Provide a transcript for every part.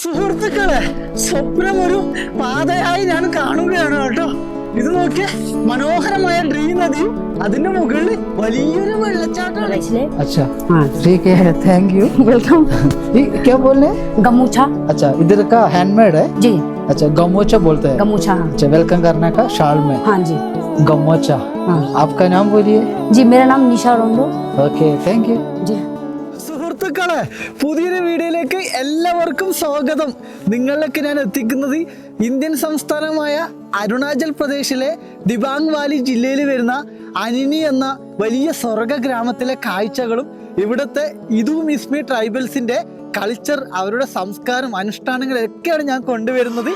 സുഹൃത്തുക്കളെ, സ്വപ്നം ഒരു പാതയായി ഞാൻ കാണുകയാണ് കേട്ടോ. ഇത് നോക്കിയ മനോഹരമായ ഡ്രീം നദിയും അതിന്റെ മുകളിൽ വലിയൊരു വെള്ളച്ചാട്ടമാണ്. अच्छा हाँ ठीक है, थैंक यू, वेलकम। ये क्या बोल रहे हैं? गमूछा। अच्छा, इधर का हैंडमेड है? जी अच्छा, गमोचा बोलते हैं। गमूछा। हाँ अच्छा, वेलकम करने का शाल में हाँ जी गमोचा। हाँ आपका नाम बोलिए। जी, मेरा नाम Nisha Rondo. Okay, thank you. जी സുഹൃത്തുക്കളെ, പുതിയൊരു വീഡിയോയിലേക്ക് എല്ലാവർക്കും സ്വാഗതം. നിങ്ങളിലേക്ക് ഞാൻ എത്തിക്കുന്നത് ഇന്ത്യൻ സംസ്ഥാനമായ അരുണാചൽ പ്രദേശിലെ ദിബാങ് വാലി ജില്ലയിൽ വരുന്ന അനിനി എന്ന വലിയ സ്വർഗ ഗ്രാമത്തിലെ കാഴ്ചകളും ഇവിടുത്തെ ഇതു മിസ്മി ട്രൈബൽസിന്റെ കൾച്ചർ, അവരുടെ സംസ്കാരം, അനുഷ്ഠാനങ്ങളൊക്കെയാണ് ഞാൻ കൊണ്ടുവരുന്നത്.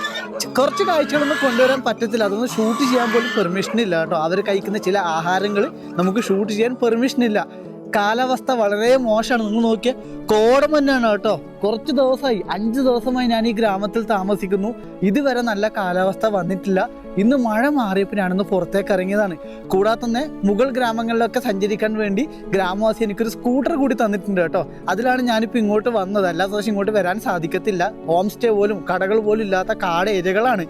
കുറച്ച് കാഴ്ചകളൊന്നും കൊണ്ടുവരാൻ പറ്റത്തില്ല, അതൊന്നും ഷൂട്ട് ചെയ്യാൻ പോലും പെർമിഷൻ ഇല്ല കേട്ടോ. അവർ കഴിക്കുന്ന ചില ആഹാരങ്ങൾ നമുക്ക് ഷൂട്ട് ചെയ്യാൻ പെർമിഷൻ ഇല്ല. കാലാവസ്ഥ വളരെ മോശമാണ്. നിങ്ങൾ നോക്കിയ കോടം തന്നെയാണ് കേട്ടോ. കുറച്ച് ദിവസമായി, 5 ദിവസമായി ഞാൻ ഈ ഗ്രാമത്തിൽ താമസിക്കുന്നു. ഇതുവരെ നല്ല കാലാവസ്ഥ വന്നിട്ടില്ല. ഇന്ന് മഴ മാറിയപ്പോൾ ഞാനൊന്ന് പുറത്തേക്ക് ഇറങ്ങിയതാണ്. കൂടാതെ തന്നെ മുഗൾ ഗ്രാമങ്ങളിലൊക്കെ സഞ്ചരിക്കാൻ വേണ്ടി ഗ്രാമവാസി എനിക്കൊരു സ്കൂട്ടർ കൂടി തന്നിട്ടുണ്ട് കേട്ടോ. അതിലാണ് ഞാനിപ്പോൾ ഇങ്ങോട്ട് വന്നത്. എല്ലാ ദിവസവും ഇങ്ങോട്ട് വരാൻ സാധിക്കത്തില്ല. ഹോം സ്റ്റേ പോലും കടകൾ പോലും ഇല്ലാത്ത കാട് ഏരിയകളാണ്.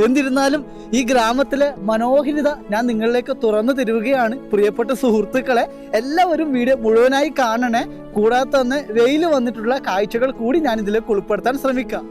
എന്നിരുന്നാലും ഈ ഗ്രാമത്തിലെ മനോഹരിത ഞാൻ നിങ്ങളിലേക്ക് തുറന്നു തരുകയാണ്. പ്രിയപ്പെട്ട സുഹൃത്തുക്കളെ, എല്ലാവരും വീഡിയോ മുഴുവനായി കാണണേ. കൂടാതെ തന്നെ വെയിൽ വന്നിട്ടുള്ള കാഴ്ചകൾ കൂടി ഞാൻ ഇതിലേക്ക് ഉൾപ്പെടുത്താൻ ശ്രമിക്കാം.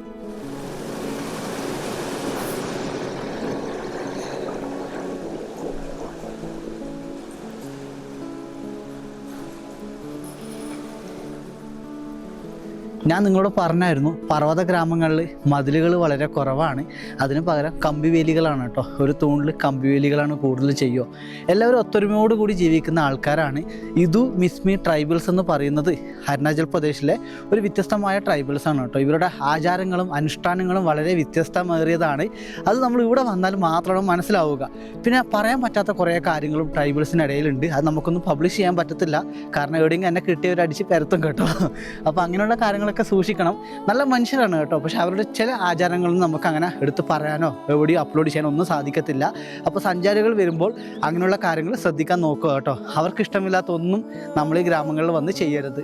ഞാൻ നിങ്ങളോട് പറഞ്ഞായിരുന്നു, പർവ്വത ഗ്രാമങ്ങളിൽ മതിലുകൾ വളരെ കുറവാണ്, അതിന് പകരം കമ്പിവേലികളാണ് കേട്ടോ. ഒരു തൂണിൽ കമ്പിവേലികളാണ് കൂടുതൽ ചെയ്യുക. എല്ലാവരും ഒത്തൊരുമയോട് കൂടി ജീവിക്കുന്ന ആൾക്കാരാണ്. ഇതു മിസ്മി ട്രൈബൽസ് എന്ന് പറയുന്നത് അരുണാചൽ പ്രദേശിലെ ഒരു വ്യത്യസ്തമായ ട്രൈബൽസ് ആണ് കേട്ടോ. ഇവരുടെ ആചാരങ്ങളും അനുഷ്ഠാനങ്ങളും വളരെ വ്യത്യസ്തമേറിയതാണ്. അത് നമ്മൾ ഇവിടെ വന്നാൽ മാത്രമാണ് മനസ്സിലാവുക. പിന്നെ പറയാൻ പറ്റാത്ത കുറേ കാര്യങ്ങളും ട്രൈബൽസിനിടയിലുണ്ട്. അത് നമുക്കൊന്നും പബ്ലിഷ് ചെയ്യാൻ പറ്റത്തില്ല, കാരണം എവിടെയെങ്കിലും എന്നെ കിട്ടിയവരടിച്ച് പരത്തും കേട്ടോ. അപ്പോൾ അങ്ങനെയുള്ള കാര്യങ്ങളൊക്കെ സൂക്ഷിക്കണം. നല്ല മനുഷ്യരാണ് കേട്ടോ, പക്ഷെ അവരുടെ ചില ആചാരങ്ങളൊന്നും നമുക്ക് അങ്ങനെ എടുത്ത് പറയാനോ എവിടെയോ അപ്ലോഡ് ചെയ്യാനോ ഒന്നും സാധിക്കത്തില്ല. അപ്പോൾ സഞ്ചാരികൾ വരുമ്പോൾ അങ്ങനെയുള്ള കാര്യങ്ങൾ ശ്രദ്ധിക്കാൻ നോക്കുക കേട്ടോ. അവർക്ക് ഇഷ്ടമില്ലാത്ത ഒന്നും നമ്മൾ ഈ ഗ്രാമങ്ങളിൽ വന്ന് ചെയ്യരുത്.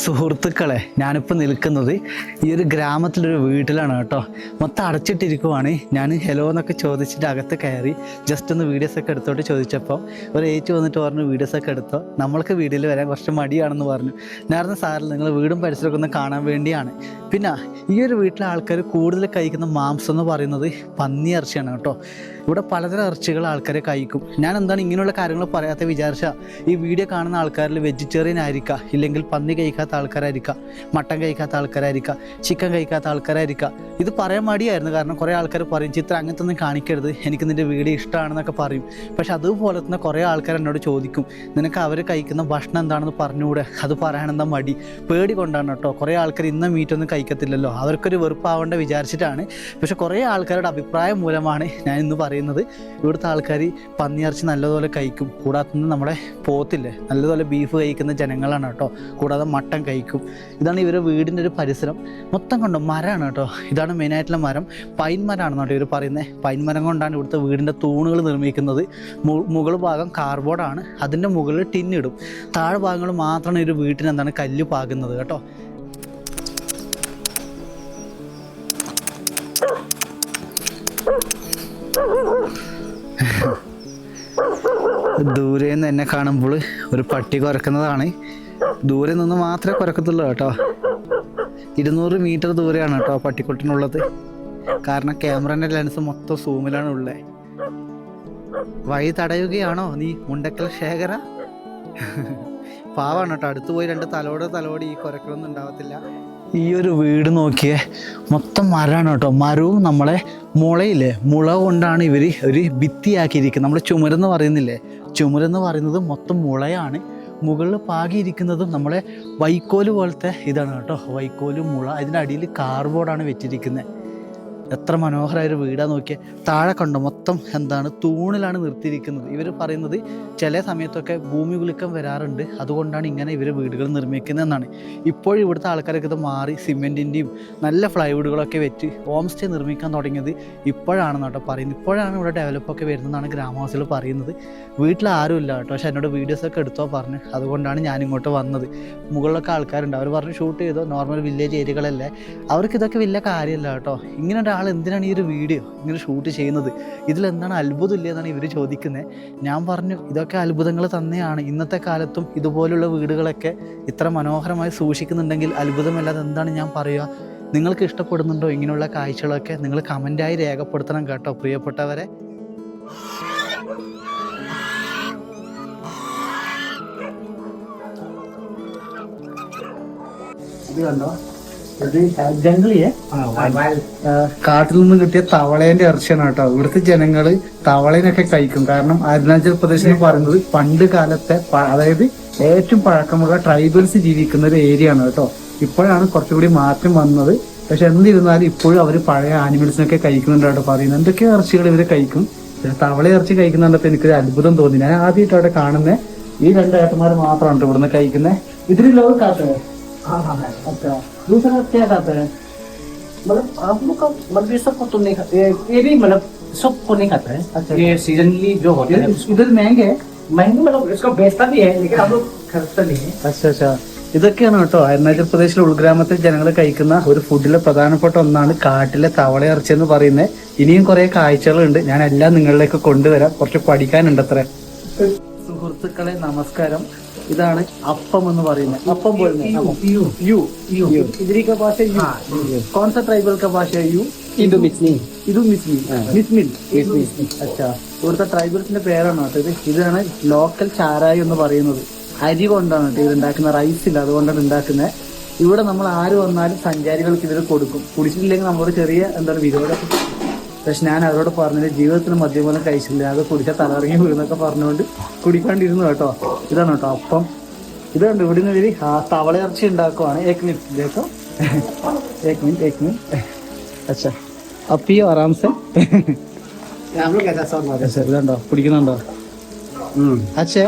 സുഹൃത്തുക്കളെ, ഞാനിപ്പോൾ നിൽക്കുന്നത് ഈ ഒരു ഗ്രാമത്തിലൊരു വീട്ടിലാണ് കേട്ടോ. മൊത്തം അടച്ചിട്ടിരിക്കുവാണ്. ഞാൻ ഹലോ എന്നൊക്കെ ചോദിച്ചിട്ട് അകത്ത് കയറി ജസ്റ്റ് ഒന്ന് വീഡിയോസൊക്കെ എടുത്തോട്ട് ചോദിച്ചപ്പോൾ ഒരു ഏറ്റ് വന്നിട്ട് പറഞ്ഞു വീഡിയോസൊക്കെ എടുത്തോ, നമ്മൾക്ക് വീഡിയോയിൽ വരാൻ കുറച്ച് മടിയാണെന്ന് പറഞ്ഞു. നേരത്തെ സാറിൽ നിങ്ങൾ വീടും പരിസരമൊക്കെ ഒന്ന് കാണാൻ വേണ്ടിയാണ്. പിന്നെ ഈ ഒരു വീട്ടിലെ ആൾക്കാർ കൂടുതൽ കഴിക്കുന്ന മാംസം എന്ന് പറയുന്നത് പന്നി ഇറച്ചിയാണ് കേട്ടോ. ഇവിടെ പലതരം ഇറച്ചികൾ ആൾക്കാരെ കഴിക്കും. ഞാൻ എന്താണ് ഇങ്ങനെയുള്ള കാര്യങ്ങൾ പറയാത്ത വിചാരിച്ചാൽ, ഈ വീഡിയോ കാണുന്ന ആൾക്കാരിൽ വെജിറ്റേറിയൻ ആയിരിക്കാം, ഇല്ലെങ്കിൽ പന്നി കഴിക്കാത്ത ആൾക്കാരായിരിക്കാം, മട്ടൻ കഴിക്കാത്ത ആൾക്കാരായിരിക്കാം, ചിക്കൻ കഴിക്കാത്ത ആൾക്കാരായിരിക്കാം. ഇത് പറയാൻ മടിയായിരുന്നു, കാരണം കുറേ ആൾക്കാർ പറയും ചിത്രം അങ്ങനത്തെ ഒന്നും കാണിക്കരുത്, എനിക്ക് നിൻ്റെ വീഡിയോ ഇഷ്ടമാണെന്നൊക്കെ പറയും. പക്ഷെ അതുപോലെ തന്നെ കുറേ ആൾക്കാർ എന്നോട് ചോദിക്കും, നിനക്ക് അവർ കഴിക്കുന്ന ഭക്ഷണം എന്താണെന്ന് പറഞ്ഞുകൂടെ? അത് പറയാനെന്താ മടി? പേടി കൊണ്ടാണ് കേട്ടോ. കുറേ ആൾക്കാർ ഇന്ന മീറ്റൊന്നും കഴിക്കത്തില്ലല്ലോ, അവർക്കൊരു വെറുപ്പാവേണ്ട വിചാരിച്ചിട്ടാണ്. പക്ഷെ കുറേ ആൾക്കാരുടെ അഭിപ്രായം മൂലമാണ് ഞാൻ ഇന്ന് പറയുന്നത്. ഇവിടുത്തെ ആൾക്കാർ പന്നിയിറച്ചി നല്ലതുപോലെ കഴിക്കും. കൂടാതെ തന്നെ നമ്മുടെ പോത്തില്ലേ, നല്ലതുപോലെ ബീഫ് കഴിക്കുന്ന ജനങ്ങളാണ് കേട്ടോ. കൂടാതെ മട്ടൻ കഴിക്കും. ഇതാണ് ഇവരുടെ വീടിൻ്റെ ഒരു പരിസരം. മൊത്തം കണ്ടോ മരമാണ് കേട്ടോ. ഇതാണ് മെയിനായിട്ടുള്ള മരം. പൈൻ മരമാണെന്ന് കേട്ടോ ഇവർ പറയുന്നത്. പൈൻ മരം കൊണ്ടാണ് ഇവിടുത്തെ വീടിൻ്റെ തൂണുകൾ നിർമ്മിക്കുന്നത്. മുകൾ ഭാഗം കാർബോർഡാണ്, അതിൻ്റെ മുകളിൽ ടിന്നിടും. താഴെ ഭാഗങ്ങൾ മാത്രമാണ് ഒരു വീട്ടിന് എന്താണ് കല്ല് പാകുന്നത് കേട്ടോ. ദൂരെ നിന്ന് എന്നെ കാണുമ്പോൾ ഒരു പട്ടി കുരക്കുന്നതാണ്. ദൂരെ നിന്ന് മാത്രമേ കുരക്കത്തുള്ളൂ കേട്ടോ. 200 മീറ്റർ ദൂരെയാണ് കേട്ടോ പട്ടിക്കുട്ടനുള്ളത്. കാരണം ക്യാമറൻ്റെ ലെൻസ് മൊത്തം സൂമിലാണ് ഉള്ളത്. വഴി തടയുകയാണോ നീ മുണ്ടക്കൽ ശേഖര? പാവാണ് കേട്ടോ. അടുത്ത് പോയി 2 തലോട് ഈ കുരക്കളൊന്നും ഉണ്ടാവത്തില്ല. ഈ ഒരു വീട് നോക്കിയേ, മൊത്തം മരമാണ് കേട്ടോ. മരവും നമ്മളെ മുളയില്ലേ, മുള കൊണ്ടാണ് ഇവർ ഒരു ഭിത്തിയാക്കിയിരിക്കുന്നത്. നമ്മൾ ചുമരെന്ന് പറയുന്നില്ലേ, ചുമരെന്ന് പറയുന്നത് മൊത്തം മുളയാണ്. മുകളിൽ പാകിയിരിക്കുന്നതും നമ്മളെ വൈക്കോല് പോലത്തെ ഇതാണ് കേട്ടോ. വൈക്കോല്, മുള, അതിൻ്റെ അടിയിൽ കാർബോർഡാണ് വെച്ചിരിക്കുന്നത്. എത്ര മനോഹരമായ ഒരു വീടാണ് നോക്കിയാൽ. താഴെ കണ്ടോ മൊത്തം എന്താണ് തൂണിലാണ് നിർത്തിയിരിക്കുന്നത്. ഇവർ പറയുന്നത് ചില സമയത്തൊക്കെ ഭൂമി കുലുക്കം വരാറുണ്ട്, അതുകൊണ്ടാണ് ഇങ്ങനെ ഇവർ വീടുകൾ നിർമ്മിക്കുന്നതെന്നാണ്. ഇപ്പോഴും ഇവിടുത്തെ ആൾക്കാരൊക്കെ ഇത് മാറി സിമെൻറ്റിൻ്റെയും നല്ല ഫ്ലൈവുഡുകളൊക്കെ വെച്ച് ഹോം സ്റ്റേ നിർമ്മിക്കാൻ തുടങ്ങിയത് ഇപ്പോഴാണെന്ന് കേട്ടോ പറയുന്നത്. ഇപ്പോഴാണ് ഇവിടെ ഡെവലപ്പൊക്കെ വരുന്നതെന്നാണ് ഗ്രാമവാസികൾ പറയുന്നത്. വീട്ടിൽ ആരും ഇല്ല കേട്ടോ, പക്ഷെ എന്നോട് വീഡിയോസൊക്കെ എടുത്തോ പറഞ്ഞു, അതുകൊണ്ടാണ് ഞാനിങ്ങോട്ട് വന്നത്. മുകളിലൊക്കെ ആൾക്കാരുണ്ട്, അവർ പറഞ്ഞു ഷൂട്ട് ചെയ്തോ, നോർമൽ വില്ലേജ് ഏരിയകളല്ലേ, അവർക്ക് ഇതൊക്കെ വലിയ കാര്യമല്ല കേട്ടോ. ഇങ്ങനെ ഒരാൾ എന്തിനാണ് ഈ ഒരു വീഡിയോ ഇങ്ങനെ ഷൂട്ട് ചെയ്യുന്നത്, ഇതിലെന്താണ് അത്ഭുതമില്ല എന്നാണ് ഇവർ ചോദിക്കുന്നത്. ഞാൻ പറഞ്ഞു ഇതൊക്കെ അത്ഭുതങ്ങൾ തന്നെയാണ്. ഇന്നത്തെ കാലത്തും ഇതുപോലുള്ള വീടുകളൊക്കെ ഇത്ര മനോഹരമായി സൂക്ഷിക്കുന്നുണ്ടെങ്കിൽ അത്ഭുതമല്ലാതെ എന്താണ് ഞാൻ പറയുക. നിങ്ങൾക്ക് ഇഷ്ടപ്പെടുന്നുണ്ടോ ഇങ്ങനെയുള്ള കാഴ്ചകളൊക്കെ? നിങ്ങൾ കമൻറ്റായി രേഖപ്പെടുത്തണം കേട്ടോ പ്രിയപ്പെട്ടവരെ. ഇത് കണ്ടോ, ഇത് ജംഗിളിയെ കാട്ടിൽ നിന്ന് കിട്ടിയ തവളേന്റെ ഇറച്ചിയാണ് കേട്ടോ. ഇവിടുത്തെ ജനങ്ങള് തവളേനൊക്കെ കഴിക്കും. കാരണം അരുണാചൽ പ്രദേശ് എന്ന് പറയുന്നത് പണ്ട് കാലത്തെ അതായത് ഏറ്റവും പഴക്കമുള്ള ട്രൈബൽസ് ജീവിക്കുന്ന ഒരു ഏരിയ ആണ് കേട്ടോ. ഇപ്പോഴാണ് കുറച്ചുകൂടി മാറ്റം വന്നത്. പക്ഷെ എന്നിരുന്നാലും ഇപ്പോഴും അവർ പഴയ ആനിമൽസിനൊക്കെ കഴിക്കുന്നുണ്ട് കേട്ടോ. പറയുന്നത് എന്തൊക്കെയോ ഇറച്ചികൾ ഇവര് കഴിക്കും. തവള ഇറച്ചി കഴിക്കുന്നുണ്ടപ്പോൾ എനിക്കൊരു അത്ഭുതം തോന്നി. ഞാൻ ആദ്യമായിട്ട് അവിടെ കാണുന്നത് ഈ രണ്ട് ഏട്ടന്മാർ മാത്രമാണ് ഇവിടുന്ന് കഴിക്കുന്നത്. ഇതിന് ലോക കാത്തേ अच्छा दूसरा क्या खाता है? मतलब आप लोग का मतलब ये सबको तो नहीं खाते, ये भी मतलब सबको नहीं खाता है। अच्छा, ये सीजनली जो होते हैं इधर महंगे महंगे, मतलब इसको बेचता भी है लेकिन हम लोग खरीदता नहीं है। अच्छा ഇതൊക്കെയാണ് കേട്ടോ അരുണാചൽ പ്രദേശിലെ ഉൾഗ്രാമത്തിൽ ജനങ്ങൾ കഴിക്കുന്ന ഒരു ഫുഡിലെ പ്രധാനപ്പെട്ട ഒന്നാണ് കാട്ടിലെ തവള ഇറച്ചി എന്ന് പറയുന്നത്. ഇനിയും കുറെ കാഴ്ചകളുണ്ട്, ഞാൻ എല്ലാം നിങ്ങളിലേക്ക് കൊണ്ടുവരാം. കുറച്ച് പഠിക്കാനുണ്ട് അത്ര. സുഹൃത്തുക്കളെ നമസ്കാരം. ഇതാണ് അപ്പം എന്ന് പറയുന്നത്. അപ്പം ഇദ്രി का भाषा यू, कौन सा ट्राइबल का भाषा है? यू इदु मिस्मी മിസ്മിൽ. അച്ഛാ, ഇവിടുത്തെ ട്രൈബൽസിന്റെ പേരാണ് കേട്ടോ ഇത്. ഇതാണ് ലോക്കൽ ചാരായം എന്ന് പറയുന്നത്. അരി കൊണ്ടാണ് കേട്ടോ ഇത് ഉണ്ടാക്കുന്ന, റൈസ് ഇല്ല, അതുകൊണ്ടാണ് ഉണ്ടാക്കുന്നത്. ഇവിടെ നമ്മൾ ആര് വന്നാലും സഞ്ചാരികൾക്ക് ഇതിൽ കൊടുക്കും. കുടിച്ചിട്ടില്ലെങ്കിൽ നമ്മളോട് ചെറിയ എന്താണ് വിരോധം. പക്ഷെ ഞാൻ അവരോട് പറഞ്ഞത് ജീവിതത്തിൽ മദ്യപാനം കഴിച്ചില്ല, അത് കുടിച്ചാൽ തലറങ്ങി വീഴുന്നൊക്കെ പറഞ്ഞുകൊണ്ട് കുടിക്കാണ്ടിരുന്നു കേട്ടോ. ഇതാണ് കേട്ടോ അപ്പം. ഇതുണ്ട് ഇവിടുന്ന് ഇവര് തവള ഇറച്ചി ഉണ്ടാക്കുവാണ്. एक मिनट अच्छा अब पियो आराम से. हम लोग ऐसा सब अच्छा ഇതുണ്ടോ, കുടിക്കുന്നുണ്ടോ? അച്ഛേ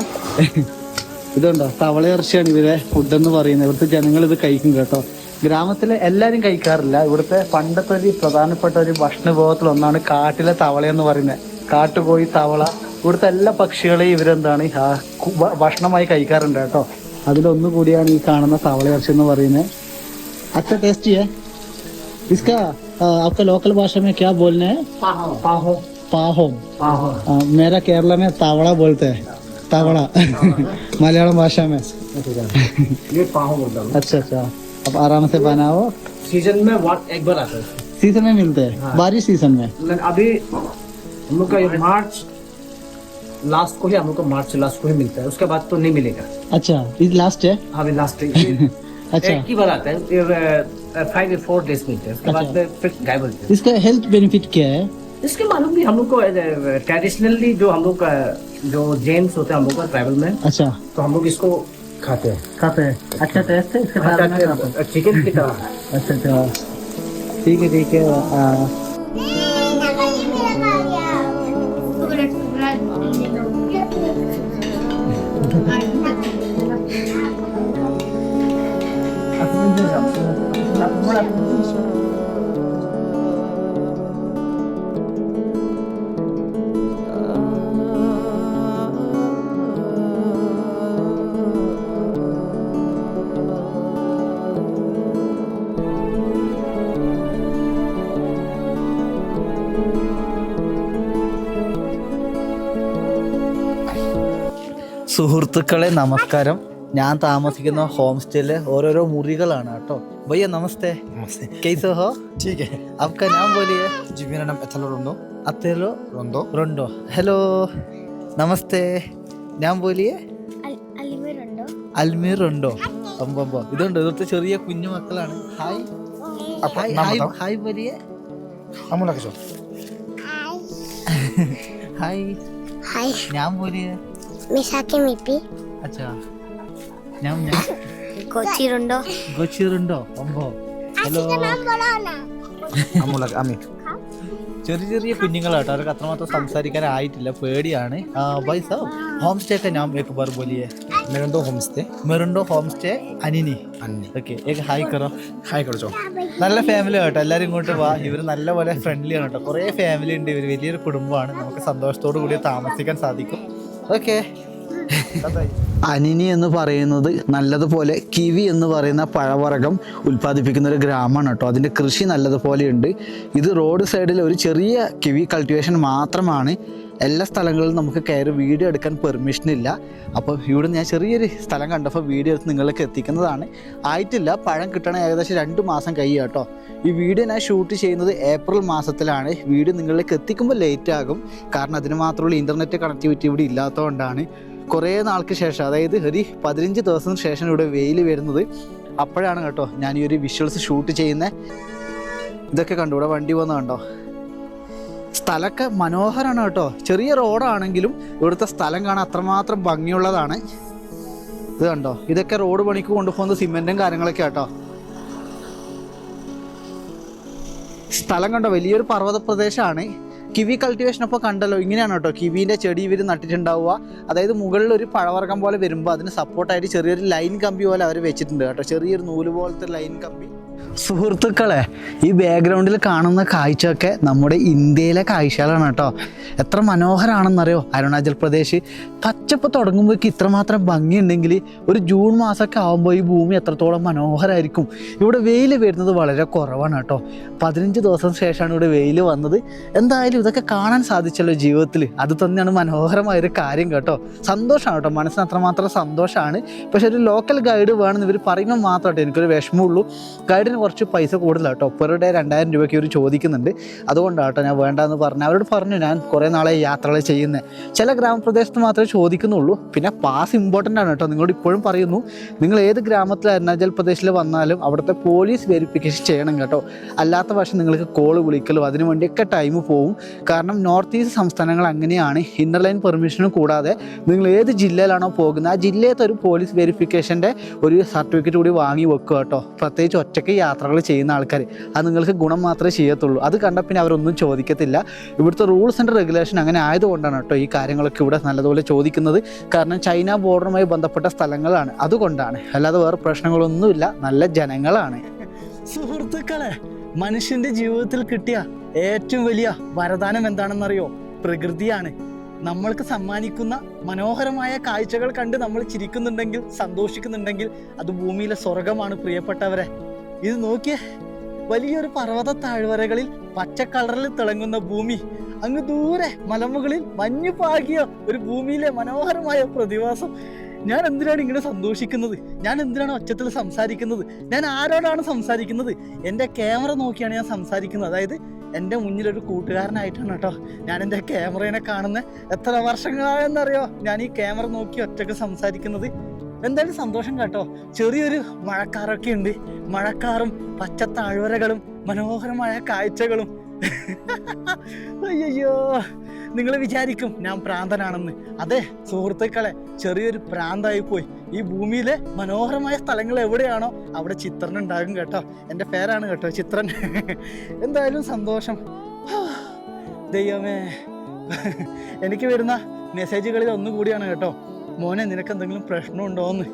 ഇതുണ്ടോ തവള ഇറച്ചിയാണ് ഇവരെ ഫുഡ് എന്ന് പറയുന്നത്. ഇവിടുത്തെ ജനങ്ങൾ ഇത് കഴിക്കും കേട്ടോ. ഗ്രാമത്തിലെ എല്ലാവരും കഴിക്കാറില്ല. ഇവിടുത്തെ പണ്ടത്തെ ഒരു പ്രധാനപ്പെട്ട ഒരു ഭക്ഷണ വിഭവത്തിൽ ഒന്നാണ് കാട്ടിലെ തവള എന്ന് പറയുന്നത്. കാട്ടുകോഴി, തവള, ഇവിടുത്തെ എല്ലാ പക്ഷികളെയും ഇവരെന്താണ് ഭക്ഷണമായി കഴിക്കാറുണ്ട് കേട്ടോ. അതിലൊന്നു കൂടിയാണ് ഈ കാണുന്ന തവള ഇറച്ചി എന്ന് പറയുന്നത്. अच्छा टेस्टी है इसका। आपका लोकल भाषा में क्या बोलना है? पाहोम. मेरा केरला में तावड़ा बोलते हैं, तावड़ा मलयालम भाषा में. ये पाहो बोलता हूँ। अच्छा अब आराम से बनाओ. सीजन में एक बार आता है, सीजन में मिलते हैं, बारिश सीजन में. अभी हम लोग का मार्च लास्ट को ही, हम लोग को मार्च लास्ट को ही मिलता है, उसके बाद तो नहीं मिलेगा। अच्छा इस लास्ट है. अभी लास्ट अच्छा एक ही बार आता है, 5 or 4 days मिलते हैं, उसके बाद फिर गायब होते हैं। इसका हेल्थ बेनिफिट क्या है? इसके मालूम नहीं, हम लोग को ट्रेडिशनली जो हम लोग का जो जेम्स होते हैं हम लोग का ट्राइबल में, अच्छा तो हम लोग इसको खाते हैं। अच्छा टेस्ट है इसके बाद में. चिकन की तरह। अच्छा ठीक है. സുഹൃത്തുക്കളെ നമസ്കാരം. ഞാൻ താമസിക്കുന്ന ഹോം സ്റ്റേയിലെ ഓരോരോ മുറികളാണ് കേട്ടോ. भैया नमस्ते. कैसे हो? ठीक है आपका नाम बोलिए. जी, मेरा नाम एथलो रोंडो. अतेलो रोंडो. हेलो नमस्ते. नाम बोलिए. അൽമീർ ഉണ്ടോ? അമ്പമ്പോ ഇതുണ്ട്. ഇതൊക്കെ ചെറിയ കുഞ്ഞു മക്കളാണ്. ഹായ് ഹായ് बोलिए. अमूला के ഹായ് नाम बोलिए. മിസാക്കി മിപ്പി. अच्छा नाम കൊച്ചിരുണ്ടോ? ഗോച്ചിറുണ്ടോ? അമ്പോ ഹലോ. अमूला आमी ചെറിയ ചെറിയ കുഞ്ഞുങ്ങളാട്ടോ, അവർക്ക് അത്രമാത്രം സംസാരിക്കാനായിട്ടില്ല, പേടിയാണ്. ഭായ് സാബ് ഹോം സ്റ്റേ का नाम एक बार बोलिए. Merundo homestay. Merundo home stay Anini. Okay, hi കറോ. हाय करो जो. നല്ല ഫാമിലി കേട്ടോ, എല്ലാവരും ഇങ്ങോട്ട് വാ. ഇവർ നല്ലപോലെ ഫ്രണ്ട്ലി ആണ് കേട്ടോ, കുറേ ഫാമിലി ഉണ്ട്, ഇവർ വലിയൊരു കുടുംബമാണ്, നമുക്ക് സന്തോഷത്തോടു കൂടി താമസിക്കാൻ സാധിക്കും. ഓക്കെ. അനിനി എന്ന് പറയുന്നത് നല്ലതുപോലെ കിവി എന്ന് പറയുന്ന പഴവർഗ്ഗം ഉൽപ്പാദിപ്പിക്കുന്ന ഒരു ഗ്രാമമാണ് കേട്ടോ. അതിൻ്റെ കൃഷി നല്ലതുപോലെയുണ്ട്. ഇത് റോഡ് സൈഡിൽ ഒരു ചെറിയ കിവി കൾട്ടിവേഷൻ മാത്രമാണ്. എല്ലാ സ്ഥലങ്ങളിലും നമുക്ക് കയറി വീഡിയോ എടുക്കാൻ പെർമിഷൻ ഇല്ല. അപ്പോൾ ഇവിടെ ഞാൻ ചെറിയൊരു സ്ഥലം കണ്ടപ്പോൾ വീഡിയോ എടുത്ത് നിങ്ങൾക്ക് എത്തിക്കുന്നതാണ്. ആയിട്ടില്ല, പഴം കിട്ടണ ഏകദേശം 2 മാസം കഴിയും കേട്ടോ. ഈ വീഡിയോ ഞാൻ ഷൂട്ട് ചെയ്യുന്നത് ഏപ്രിൽ മാസത്തിലാണ്. വീഡിയോ നിങ്ങളിലേക്ക് എത്തിക്കുമ്പോൾ ലേറ്റ് ആകും, കാരണം അതിന് മാത്രമുള്ള ഇൻ്റർനെറ്റ് കണക്ടിവിറ്റി ഇവിടെ ഇല്ലാത്തതുകൊണ്ടാണ്. കുറേ നാൾക്ക് ശേഷം, അതായത് ഒരു 15 ദിവസത്തിന് ശേഷം ഇവിടെ വെയിൽ വരുന്നത്. അപ്പോഴാണ് കേട്ടോ ഞാൻ ഈ ഒരു വിഷ്വൽസ് ഷൂട്ട് ചെയ്യുന്നത്. ഇതൊക്കെ കണ്ടു, ഇവിടെ വണ്ടി പോകുന്നത് കണ്ടോ. സ്ഥലമൊക്കെ മനോഹരമാണ് കേട്ടോ. ചെറിയ റോഡാണെങ്കിലും ഇവിടുത്തെ സ്ഥലം കാണാൻ അത്രമാത്രം ഭംഗിയുള്ളതാണ്. ഇത് കണ്ടോ, ഇതൊക്കെ റോഡ് പണിക്ക് കൊണ്ടുപോകുന്ന സിമെൻറ്റും കാര്യങ്ങളൊക്കെ കേട്ടോ. സ്ഥലം കണ്ടോ, വലിയൊരു പർവ്വത പ്രദേശമാണ്. കിവി കൾട്ടിവേഷൻ അപ്പോൾ കണ്ടല്ലോ, ഇങ്ങനെയാണ് കേട്ടോ കിവീൻ്റെ ചെടി ഇവർ നട്ടിട്ടുണ്ടാവുക. അതായത് മുകളിൽ ഒരു പഴവർഗ്ഗം പോലെ വരുമ്പോൾ അതിന് സപ്പോർട്ടായിട്ട് ചെറിയൊരു ലൈൻ കമ്പി പോലെ അവർ വെച്ചിട്ടുണ്ട് കേട്ടോ, ചെറിയൊരു നൂല് പോലത്തെ ലൈൻ കമ്പി. സുഹൃത്തുക്കളെ, ഈ ബാക്ക്ഗ്രൗണ്ടിൽ കാണുന്ന കാഴ്ചയൊക്കെ നമ്മുടെ ഇന്ത്യയിലെ കാഴ്ചകളാണ് കേട്ടോ. എത്ര മനോഹരമാണെന്നറിയോ അരുണാചൽ പ്രദേശ്. പച്ചപ്പ് തുടങ്ങുമ്പോഴേക്ക് ഇത്രമാത്രം ഭംഗിയുണ്ടെങ്കിൽ ഒരു ജൂൺ മാസമൊക്കെ ആകുമ്പോൾ ഈ ഭൂമി എത്രത്തോളം മനോഹരമായിരിക്കും. ഇവിടെ വെയിൽ വരുന്നത് വളരെ കുറവാണ് കേട്ടോ. 15 ദിവസം ശേഷമാണ് ഇവിടെ വെയിൽ വന്നത്. എന്തായാലും ഇതൊക്കെ കാണാൻ സാധിച്ചല്ലോ ജീവിതത്തിൽ, അത് തന്നെയാണ് മനോഹരമായൊരു കാര്യം കേട്ടോ. സന്തോഷമാണ് കേട്ടോ, മനസ്സിന് അത്രമാത്രം സന്തോഷമാണ്. പക്ഷെ ഒരു ലോക്കൽ ഗൈഡ് വേണമെന്ന് ഇവർ പറയുമ്പോൾ മാത്രം കേട്ടോ എനിക്കൊരു വിഷമമുള്ളൂ. ഗൈഡിന് കുറച്ച് പൈസ കൂടുതലാണ് കേട്ടോ, പെർ ഡേ 2000 രൂപയ്ക്ക് ഇവർ ചോദിക്കുന്നുണ്ട്. അതുകൊണ്ടാട്ടോ ഞാൻ വേണ്ടെന്ന് പറഞ്ഞു. അവരോട് പറഞ്ഞു ഞാൻ കുറേ നാളെ യാത്രകൾ ചെയ്യുന്നത്, ചില ഗ്രാമപ്രദേശത്ത് മാത്രമേ ചോദിക്കുന്നുള്ളൂ. പിന്നെ പാസ് ഇമ്പോർട്ടൻ്റ് ആണ് കേട്ടോ. നിങ്ങളോട് ഇപ്പോഴും പറയുന്നു, നിങ്ങൾ ഏത് ഗ്രാമത്തിൽ അരുണാചൽ പ്രദേശിൽ വന്നാലും അവിടുത്തെ പോലീസ് വെരിഫിക്കേഷൻ ചെയ്യണം കേട്ടോ. അല്ലാത്ത പക്ഷം നിങ്ങൾക്ക് കോള് വിളിക്കലും അതിനു വേണ്ടിയൊക്കെ ടൈം പോവും. കാരണം നോർത്ത് ഈസ്റ്റ് സംസ്ഥാനങ്ങൾ അങ്ങനെയാണ്. ഇന്നർ ലൈൻ പെർമിഷനും കൂടാതെ നിങ്ങൾ ഏത് ജില്ലയിലാണോ പോകുന്നത് ആ ജില്ലയത്തെ ഒരു പോലീസ് വെരിഫിക്കേഷൻ്റെ ഒരു സർട്ടിഫിക്കറ്റ് കൂടി വാങ്ങി വെക്കുക കേട്ടോ. പ്രത്യേകിച്ച് ഒറ്റയ്ക്ക് യാത്രകൾ ചെയ്യുന്ന ആൾക്കാർ, അത് നിങ്ങൾക്ക് ഗുണം മാത്രമേ ചെയ്യത്തുള്ളൂ. അത് കണ്ട പിന്നെ അവരൊന്നും ചോദിക്കത്തില്ല. ഇവിടുത്തെ റൂൾസ് ആൻഡ് റെഗുലേഷൻ അങ്ങനെ ആയതുകൊണ്ടാണ് കേട്ടോ ഈ കാര്യങ്ങളൊക്കെ ഇവിടെ നല്ലതുപോലെ ചോദിക്കുന്നത്. കാരണം ചൈന ബോർഡറുമായി ബന്ധപ്പെട്ട സ്ഥലങ്ങളാണ്, അതുകൊണ്ടാണ്. അല്ലാതെ വേറെ പ്രശ്നങ്ങളൊന്നുമില്ല, നല്ല ജനങ്ങളാണ്. സുഹൃത്തുക്കളെ, മനുഷ്യന്റെ ജീവിതത്തിൽ കിട്ടിയ ഏറ്റവും വലിയ വരദാനം എന്താണെന്നറിയോ? പ്രകൃതിയാണ്. നമ്മൾക്ക് സമ്മാനിക്കുന്ന മനോഹരമായ കാഴ്ചകൾ കണ്ട് നമ്മൾ ചിരിക്കുന്നുണ്ടെങ്കിൽ, സന്തോഷിക്കുന്നുണ്ടെങ്കിൽ അത് ഭൂമിയിലെ സ്വർഗമാണ് പ്രിയപ്പെട്ടവരെ. ഇത് നോക്കിയേ, വലിയൊരു പർവ്വത താഴ്വരകളിൽ പച്ച കളറിൽ തിളങ്ങുന്ന ഭൂമി, അങ്ങ് ദൂരെ മലമുകളിൽ മഞ്ഞു പാകിയ ഒരു ഭൂമിയിലെ മനോഹരമായ പ്രതിഭാസം. ഞാൻ എന്തിനാണ് ഇങ്ങനെ സന്തോഷിക്കുന്നത്? ഞാൻ എന്തിനാണ് ഒച്ചത്തിൽ സംസാരിക്കുന്നത്? ഞാൻ ആരോടാണ് സംസാരിക്കുന്നത്? എൻ്റെ ക്യാമറ നോക്കിയാണ് ഞാൻ സംസാരിക്കുന്നത്. അതായത് എൻ്റെ മുന്നിലൊരു കൂട്ടുകാരനായിട്ടാണ് കേട്ടോ ഞാൻ എൻ്റെ ക്യാമറേനെ കാണുന്നത്. എത്ര വർഷങ്ങളായെന്നറിയോ ഞാൻ ഈ ക്യാമറ നോക്കി ഒറ്റക്ക് സംസാരിക്കുന്നത്. എന്തായാലും സന്തോഷം കേട്ടോ. ചെറിയൊരു മഴക്കാറൊക്കെ ഉണ്ട്. മഴക്കാറും പച്ച താഴ്വരകളും മനോഹരമായ കാഴ്ചകളും. അയ്യോ, നിങ്ങൾ വിചാരിക്കും ഞാൻ പ്രാന്തനാണെന്ന്. അതെ സുഹൃത്തുക്കളെ, ചെറിയൊരു പ്രാന്തായി പോയി. ഈ ഭൂമിയിലെ മനോഹരമായ സ്ഥലങ്ങൾ എവിടെയാണോ അവിടെ ചിത്രൻ ഉണ്ടാകും കേട്ടോ. എൻ്റെ പേരാണ് കേട്ടോ ചിത്രൻ. എന്തായാലും സന്തോഷം. ദൈവമേ, എനിക്ക് വരുന്ന മെസ്സേജുകളിൽ ഒന്നുകൂടിയാണ് കേട്ടോ, മോനെ നിനക്ക് എന്തെങ്കിലും പ്രശ്നമുണ്ടോയെന്ന്.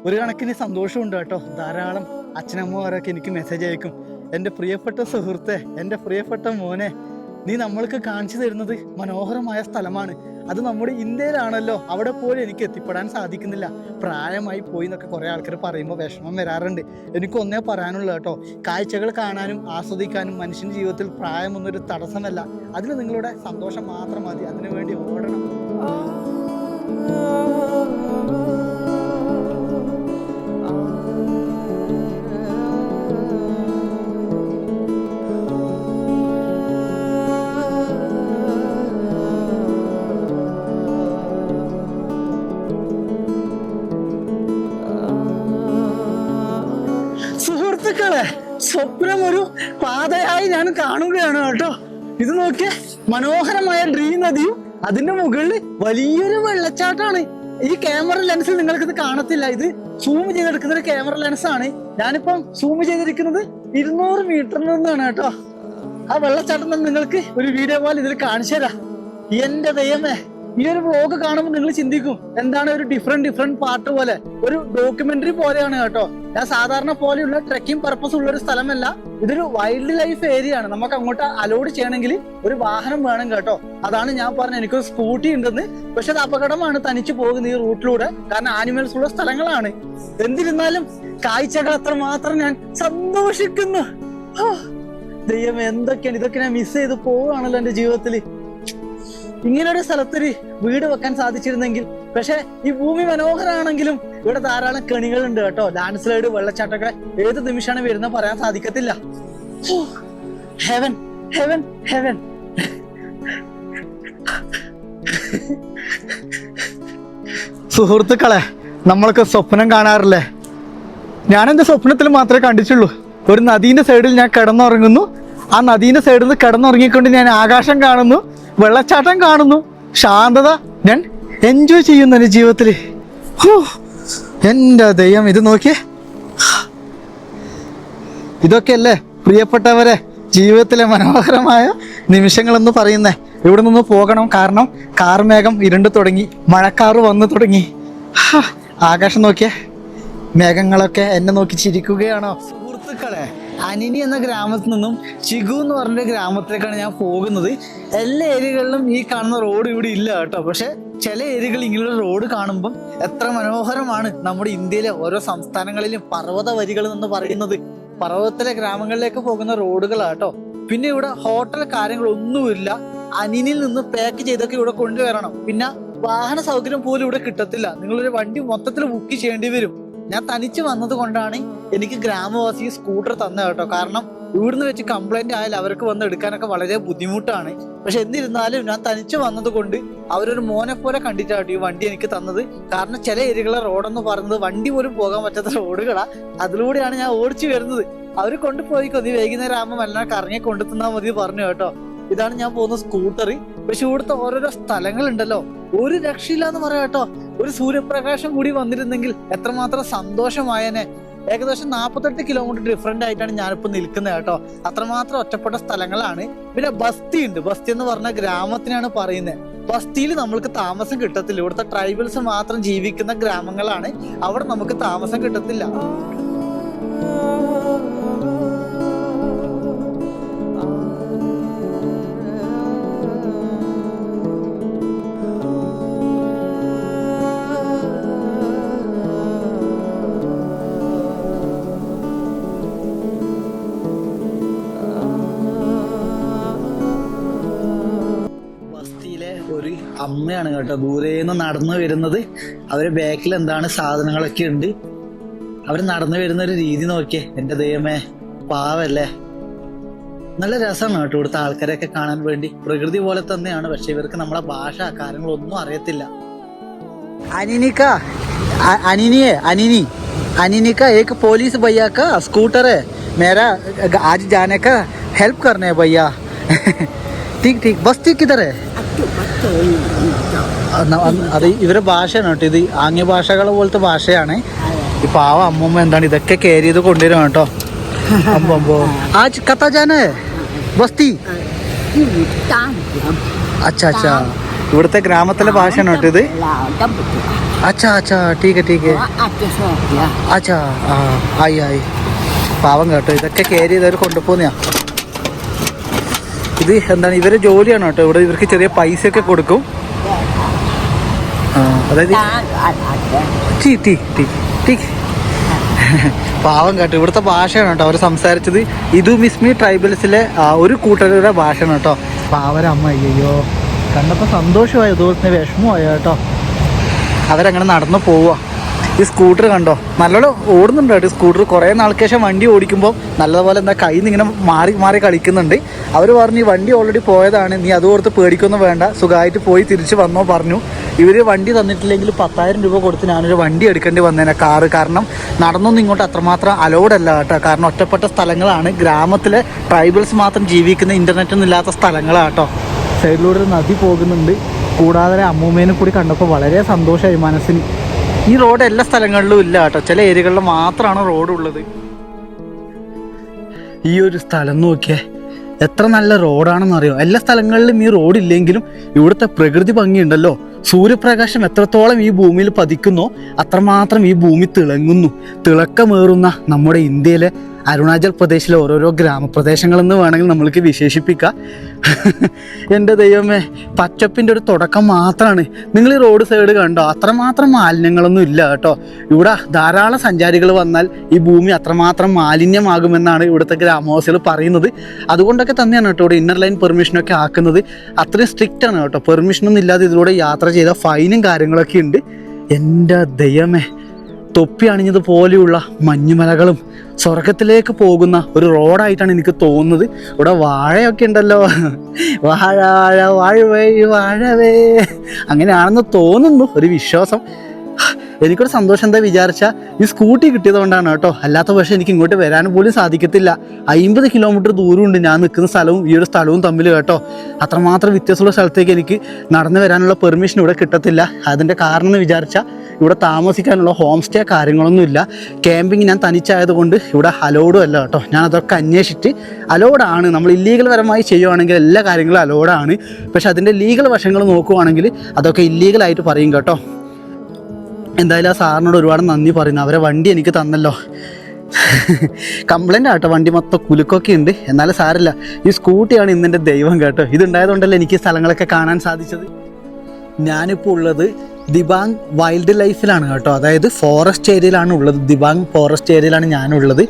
ഒരു കണക്കിന് സന്തോഷമുണ്ട് കേട്ടോ. ധാരാളം അച്ഛനമ്മമാരൊക്കെ എനിക്ക് മെസ്സേജ് അയക്കും. എൻ്റെ പ്രിയപ്പെട്ട സുഹൃത്തെ, എൻ്റെ പ്രിയപ്പെട്ട മോനെ, നീ നമ്മൾക്ക് കാണിച്ചു തരുന്നത് മനോഹരമായ സ്ഥലമാണ്. അത് നമ്മുടെ ഇന്ത്യയിലാണല്ലോ, അവിടെ പോലും എനിക്ക് എത്തിപ്പെടാൻ സാധിക്കുന്നില്ല, പ്രായമായി പോയി എന്നൊക്കെ കുറേ ആൾക്കാർ പറയുമ്പോൾ വിഷമം വരാറുണ്ട്. എനിക്കൊന്നേ പറയാനുള്ളൂ കേട്ടോ, കാഴ്ചകൾ കാണാനും ആസ്വദിക്കാനും മനുഷ്യൻ്റെ ജീവിതത്തിൽ പ്രായമൊന്നൊരു തടസ്സമല്ല. അതിന് നിങ്ങളുടെ സന്തോഷം മാത്രം മതി, അതിനു വേണ്ടി ഓടണം. സുഹൃത്തുക്കളെ, സ്വപ്നം ഒരു പാതയായി ഞാൻ കാണുകയാണ് കേട്ടോ. ഇത് നോക്കിയേ, മനോഹരമായ ഡ്രീം നദിയും അതിന്റെ മുകളിൽ വലിയൊരു വെള്ളച്ചാട്ടമാണ്. ഈ ക്യാമറ ലെൻസിൽ നിങ്ങൾക്കിത് കാണത്തില്ല, ഇത് സൂം ചെയ്തെടുക്കുന്ന ഒരു ക്യാമറ ലെൻസ് ആണ്. ഞാനിപ്പം സൂം ചെയ്തിരിക്കുന്നത് 200 മീറ്ററിൽ നിന്നാണ് കേട്ടോ. ആ വെള്ളച്ചാട്ടം ഞാൻ നിങ്ങൾക്ക് ഒരു വീഡിയോ പോലെ ഇതിൽ കാണിച്ചു തരാം. എന്റെ ദൈവമേ, ഈ ഒരു വ്ലോഗ് കാണുമ്പോൾ നിങ്ങൾ ചിന്തിക്കും എന്താണ് ഒരു ഡിഫറെന്റ് പാർട്ട് പോലെ, ഒരു ഡോക്യുമെന്ററി പോലെയാണ് കേട്ടോ. ഞാൻ സാധാരണ പോലെയുള്ള ട്രെക്കിംഗ് പർപ്പസ് ഉള്ള ഒരു സ്ഥലമല്ല, ഇതൊരു വൈൽഡ് ലൈഫ് ഏരിയ ആണ്. നമുക്ക് അങ്ങോട്ട് അലോഡ് ചെയ്യണമെങ്കിൽ ഒരു വാഹനം വേണം കേട്ടോ. അതാണ് ഞാൻ പറഞ്ഞത് എനിക്കൊരു സ്കൂട്ടി ഉണ്ടെന്ന്. പക്ഷെ അത് അപകടമാണ് തനിച്ച് പോകുന്ന ഈ റൂട്ടിലൂടെ, കാരണം ആനിമൽസ് ഉള്ള സ്ഥലങ്ങളാണ്. എന്നിരുന്നാലും കാഴ്ചകൾ അത്രമാത്രം ഞാൻ സന്തോഷിക്കുന്നു. ദൈവം എന്തൊക്കെയാണ് ഇതൊക്കെ ഞാൻ മിസ് ചെയ്ത് പോവുകയാണല്ലോ എന്റെ ജീവിതത്തില്. ഇങ്ങനൊരു സ്ഥലത്തൊരു വീട് വെക്കാൻ സാധിച്ചിരുന്നെങ്കിൽ. പക്ഷെ ഈ ഭൂമി മനോഹരാണെങ്കിലും ഇവിടെ ധാരാളം കെണികളുണ്ട് കേട്ടോ. ലാൻഡ് സ്ലൈഡ്, വെള്ളച്ചാട്ടമൊക്കെ ഏത് നിമിഷമാണ് വരുന്ന പറയാൻ സാധിക്കത്തില്ല. Heaven heaven heaven. സുഹൃത്തുക്കളെ, നമ്മളൊക്കെ സ്വപ്നം കാണാറില്ലേ? ഞാൻ എന്റെ സ്വപ്നത്തിൽ മാത്രമേ കണ്ടിട്ടുള്ളൂ. ഒരു നദീന്റെ സൈഡിൽ ഞാൻ കിടന്നുറങ്ങുന്നു. ആ നദീന്റെ സൈഡിൽ നിന്ന് കിടന്നുറങ്ങിക്കൊണ്ട് ഞാൻ ആകാശം കാണുന്നു, വെള്ളച്ചാട്ടം കാണുന്നു, ശാന്തത ഞാൻ എൻജോയ് ചെയ്യുന്നു എൻ്റെ ജീവിതത്തിൽ. എൻ്റെ ദൈവം, ഇത് നോക്കിയേ. ഇതൊക്കെയല്ലേ പ്രിയപ്പെട്ടവരെ ജീവിതത്തിലെ മനോഹരമായ നിമിഷങ്ങളെന്ന് പറയുന്നേ. ഇവിടെ നിന്ന് പോകണം, കാരണം കാർമേഘം ഇരുണ്ട് തുടങ്ങി, മഴക്കാറ് വന്നു തുടങ്ങി. ആകാശം നോക്കിയേ, മേഘങ്ങളൊക്കെ എന്നെ നോക്കി ചിരിക്കുകയാണോ? സുഹൃത്തുക്കളെ, അനിനി എന്ന ഗ്രാമത്തിൽ നിന്നും ചിഗു എന്ന് പറഞ്ഞ ഗ്രാമത്തിലേക്കാണ് ഞാൻ പോകുന്നത്. എല്ലാ ഏരിയകളിലും ഈ കാണുന്ന റോഡ് ഇവിടെ ഇല്ല കേട്ടോ. പക്ഷെ ചില ഏരിയകളിൽ ഇങ്ങനെയുള്ള റോഡ് കാണുമ്പം എത്ര മനോഹരമാണ്. നമ്മുടെ ഇന്ത്യയിലെ ഓരോ സംസ്ഥാനങ്ങളിലും പർവ്വത വരികൾ എന്ന് പറയുന്നത് പർവ്വതത്തിലെ ഗ്രാമങ്ങളിലേക്ക് പോകുന്ന റോഡുകളാട്ടോ. പിന്നെ ഇവിടെ ഹോട്ടൽ കാര്യങ്ങളൊന്നുമില്ല. അനിനിൽ നിന്ന് പാക്ക് ചെയ്തൊക്കെ ഇവിടെ കൊണ്ടുവരണം. പിന്നെ വാഹന സൗകര്യം പോലും ഇവിടെ കിട്ടത്തില്ല. നിങ്ങളൊരു വണ്ടി മൊത്തത്തിൽ ബുക്ക് ചെയ്യേണ്ടി വരും. ഞാൻ തനിച്ച് വന്നത് കൊണ്ടാണ് എനിക്ക് ഗ്രാമവാസി സ്കൂട്ടർ തന്നെ കേട്ടോ. കാരണം ഇവിടുന്ന് വെച്ച് കംപ്ലൈന്റ് ആയാൽ അവർക്ക് വന്ന് എടുക്കാനൊക്കെ വളരെ ബുദ്ധിമുട്ടാണ്. പക്ഷെ എന്നിരുന്നാലും ഞാൻ തനിച്ച് വന്നത് കൊണ്ട് അവരൊരു മോനെ പോലെ കണ്ടിട്ടാണ് ഈ വണ്ടി എനിക്ക് തന്നത്. കാരണം ചില ഏരിയകളെ റോഡെന്ന് പറയുന്നത് വണ്ടി പോലും പോകാൻ പറ്റാത്ത റോഡുകളാ. അതിലൂടെയാണ് ഞാൻ ഓടിച്ചു വരുന്നത്. അവർ കൊണ്ടുപോയിക്കോ, നീ വൈകുന്നേരം ആകുമ്പോൾ എല്ലാം കറങ്ങി കൊണ്ടു തന്നാൽ മതി പറഞ്ഞു കേട്ടോ. ഇതാണ് ഞാൻ പോകുന്ന സ്കൂട്ടർ. പക്ഷെ ഇവിടുത്തെ ഓരോരോ സ്ഥലങ്ങളുണ്ടല്ലോ, ഒരു രക്ഷയില്ല എന്ന് പറയാം കേട്ടോ. ഒരു സൂര്യപ്രകാശം കൂടി വന്നിരുന്നെങ്കിൽ എത്രമാത്രം സന്തോഷമായേനെ. ഏകദേശം 48 കിലോമീറ്റർ ഡിഫറെന്റ് ആയിട്ടാണ് ഞാനിപ്പോ നിൽക്കുന്നത് കേട്ടോ. അത്രമാത്രം ഒറ്റപ്പെട്ട സ്ഥലങ്ങളാണ്. പിന്നെ ബസ്തി ഉണ്ട്. ബസ്തി എന്ന് പറഞ്ഞ ഗ്രാമത്തിനാണ് പറയുന്നത്. ബസ്തിയിൽ നമ്മൾക്ക് താമസം കിട്ടത്തില്ല. ഇവിടുത്തെ ട്രൈബൽസ് മാത്രം ജീവിക്കുന്ന ഗ്രാമങ്ങളാണ്. അവിടെ നമുക്ക് താമസം കിട്ടത്തില്ല. ഒരു അമ്മയാണ് കേട്ടോ ദൂരേന്ന് നടന്നു വരുന്നത്. അവര് ബാക്കിൽ എന്താണ് സാധനങ്ങളൊക്കെ ഉണ്ട്. അവര് നടന്നു വരുന്ന ഒരു രീതി നോക്കിയേ, എന്റെ ദൈവമേ, പാവല്ലേ. നല്ല രസമാണ് കേട്ടോ ഇവിടുത്തെ ആൾക്കാരെയൊക്കെ കാണാൻ വേണ്ടി. പ്രകൃതി പോലെ തന്നെയാണ്. പക്ഷെ ഇവർക്ക് നമ്മളെ ഭാഷ കാര്യങ്ങളൊന്നും അറിയത്തില്ല. അനിനിക്ക, अनिनिका एक पुलिस भैया का स्कूटर है, मेरा आज जाने का हेल्प करने भैया. ठीक ठीक. बस्ती किधर है? അത് ഇവരുടെ ഭാഷയാണ് കേട്ടോ. ഇത് ആംഗ്യ ഭാഷകളെ പോലത്തെ ഭാഷയാണ്. ഈ പാവ അമ്മൂമ്മ എന്താണ് ഇതൊക്കെ കയറി ചെയ്ത് കൊണ്ടുവരും കേട്ടോ. അമ്പോ ആജ് കത്താ ജാനേ ബസ്തി. അച്ഛാ അച്ഛാ, ഇവിടുത്തെ ഗ്രാമത്തിലെ ഭാഷയാണ് കേട്ടോ ഇത്. അച്ഛാ അച്ഛാ, ടീക്ക് ടീക്ക്. അച്ഛാ ആയി. പാവം കേട്ടോ, ഇതൊക്കെ കയറി ചെയ്തവർ കൊണ്ടുപോകുന്നയാ. ഇത് എന്താണ് ഇവരെ ജോലിയാണ് കേട്ടോ. ഇവിടെ ഇവർക്ക് ചെറിയ പൈസയൊക്കെ കൊടുക്കും. അതായത് പാവം കേട്ടോ, ഇവിടുത്തെ ഭാഷയാണ് കേട്ടോ അവർ സംസാരിച്ചത്. ഇതു മിസ്മി ട്രൈബൽസിലെ ഒരു കൂട്ടരുടെ ഭാഷയാണ് കേട്ടോ. പാവരമ്മ, അയ്യോ കണ്ടപ്പോൾ സന്തോഷമായി, അതുപോലെ തന്നെ വിഷമമായി കേട്ടോ. അവരങ്ങനെ നടന്നു പോവുക. ഈ സ്കൂട്ടർ കണ്ടോ, നല്ലോണം ഓടുന്നുണ്ട് കേട്ടോ സ്കൂട്ടർ. കുറേ നാൾക്ക് ശേഷം വണ്ടി ഓടിക്കുമ്പോൾ നല്ലതുപോലെ എന്താ കയ്യിൽ നിന്ന് ഇങ്ങനെ മാറി മാറി കളിക്കുന്നുണ്ട്. അവർ പറഞ്ഞു ഈ വണ്ടി ഓൾറെഡി പോയതാണ്, നീ അത് ഓർത്ത് പേടിക്കൊന്നും വേണ്ട, സുഖമായിട്ട് പോയി തിരിച്ച് വന്നോ പറഞ്ഞു. ഇവർ വണ്ടി തന്നിട്ടില്ലെങ്കിൽ 10,000 രൂപ കൊടുത്ത് ഞാനൊരു വണ്ടി എടുക്കേണ്ടി വന്നേനെ, കാറ്. കാരണം നടന്നൊന്നും ഇങ്ങോട്ട് അത്രമാത്രം അലൗഡല്ല കേട്ടോ. കാരണം ഒറ്റപ്പെട്ട സ്ഥലങ്ങളാണ്, ഗ്രാമത്തിലെ ട്രൈബൽസ് മാത്രം ജീവിക്കുന്ന ഇൻ്റർനെറ്റൊന്നും ഇല്ലാത്ത സ്ഥലങ്ങളാണ് കേട്ടോ. സൈഡിലൂടെ ഒരു നദി പോകുന്നുണ്ട്. കൂടാതെ അമ്മൂമ്മേനെ കൂടി കണ്ടപ്പോൾ വളരെ സന്തോഷമായി മനസ്സിന്. ഈ റോഡ് എല്ലാ സ്ഥലങ്ങളിലും ഇല്ല കേട്ടോ, ചില ഏരിയകളിൽ മാത്രമാണ് റോഡ് ഉള്ളത്. ഈ ഒരു സ്ഥലം നോക്കിയേ, എത്ര നല്ല റോഡാണെന്നറിയോ. എല്ലാ സ്ഥലങ്ങളിലും ഈ റോഡില്ലെങ്കിലും ഇവിടുത്തെ പ്രകൃതി ഭംഗിയുണ്ടല്ലോ. സൂര്യപ്രകാശം എത്രത്തോളം ഈ ഭൂമിയിൽ പതിക്കുന്നോ അത്രമാത്രം ഈ ഭൂമി തിളങ്ങുന്നു. തിളക്കമേറുന്ന നമ്മുടെ ഇന്ത്യയിലെ അരുണാചൽ പ്രദേശിലെ ഓരോരോ ഗ്രാമപ്രദേശങ്ങളെന്ന് വേണമെങ്കിൽ നമ്മൾക്ക് വിശേഷിപ്പിക്കാം. എൻ്റെ ദൈവമേ, പച്ചപ്പിൻ്റെ ഒരു തുടക്കം മാത്രമാണ്. നിങ്ങൾ ഈ റോഡ് സൈഡ് കണ്ടോ, അത്രമാത്രം മാലിന്യങ്ങളൊന്നും ഇല്ല കേട്ടോ. ഇവിടെ ധാരാളം സഞ്ചാരികൾ വന്നാൽ ഈ ഭൂമി അത്രമാത്രം മാലിന്യമാകുമെന്നാണ് ഇവിടുത്തെ ഗ്രാമവാസികൾ പറയുന്നത്. അതുകൊണ്ടൊക്കെ തന്നെയാണ് കേട്ടോ ഇവിടെ ഇന്നർ ലൈൻ പെർമിഷനൊക്കെ ആക്കുന്നത്. അത്രയും സ്ട്രിക്റ്റ് ആണ് കേട്ടോ. പെർമിഷനൊന്നും ഇല്ലാതെ ഇതിലൂടെ യാത്ര ചെയ്ത ഫൈനും കാര്യങ്ങളൊക്കെ ഉണ്ട്. എൻ്റെ ദൈവമേ, തൊപ്പി അണിഞ്ഞതുപോലെയുള്ള മഞ്ഞുമലകളും സ്വർഗത്തിലേക്ക് പോകുന്ന ഒരു റോഡായിട്ടാണ് എനിക്ക് തോന്നുന്നത്. ഇവിടെ വാഴയൊക്കെ ഉണ്ടല്ലോ, വാഴ വാഴവേ വാഴവേ, അങ്ങനെയാണെന്ന് തോന്നുന്നു, ഒരു വിശ്വാസം. എനിക്കൊരു സന്തോഷം എന്താ വിചാരിച്ചാൽ ഈ സ്കൂട്ടി കിട്ടിയത് കൊണ്ടാണ് കേട്ടോ. അല്ലാത്ത പക്ഷേ എനിക്ക് ഇങ്ങോട്ട് വരാൻ പോലും സാധിക്കത്തില്ല. 50 കിലോമീറ്റർ ദൂരമുണ്ട് ഞാൻ നിൽക്കുന്ന സ്ഥലവും ഈ ഒരു സ്ഥലവും തമ്മിൽ കേട്ടോ. അത്രമാത്രം വ്യത്യാസമുള്ള സ്ഥലത്തേക്ക് എനിക്ക് നടന്നു വരാനുള്ള പെർമിഷൻ ഇവിടെ കിട്ടത്തില്ല. അതിൻ്റെ കാരണം എന്ന് വിചാരിച്ചാൽ ഇവിടെ താമസിക്കാനുള്ള ഹോം സ്റ്റേ കാര്യങ്ങളൊന്നും ഇല്ല. ക്യാമ്പിങ് ഞാൻ തനിച്ചായതുകൊണ്ട് ഇവിടെ അലോഡും അല്ല കേട്ടോ. ഞാൻ അതൊക്കെ അന്വേഷിച്ചിട്ട് അലോഡാണ്. നമ്മൾ ഇല്ലീഗൽ പരമായി ചെയ്യുവാണെങ്കിൽ എല്ലാ കാര്യങ്ങളും അലോഡാണ്. പക്ഷെ അതിൻ്റെ ലീഗൽ വശങ്ങൾ നോക്കുവാണെങ്കിൽ അതൊക്കെ ഇല്ലീഗലായിട്ട് പറയും കേട്ടോ. എന്തായാലും ആ സാറിനോട് ഒരുപാട് നന്ദി പറയുന്നു. അവരെ വണ്ടി എനിക്ക് തന്നല്ലോ. കംപ്ലൈൻ്റ് ആട്ടോ, വണ്ടി മൊത്തം കുലുക്കൊക്കെ ഉണ്ട്. എന്നാലും സാരില്ല, ഈ സ്കൂട്ടിയാണ് ഇന്നെൻ്റെ ദൈവം കേട്ടോ. ഇതുണ്ടായതുകൊണ്ടല്ലേ എനിക്ക് സ്ഥലങ്ങളൊക്കെ കാണാൻ സാധിച്ചത്. ഞാനിപ്പോൾ ഉള്ളത് ദിബാങ് വൈൽഡ് ലൈഫിലാണ് കേട്ടോ. അതായത് ഫോറസ്റ്റ് ഏരിയയിലാണ് ഉള്ളത്. ദിബാങ് ഫോറസ്റ്റ് ഏരിയയിലാണ് ഞാനുള്ളത്.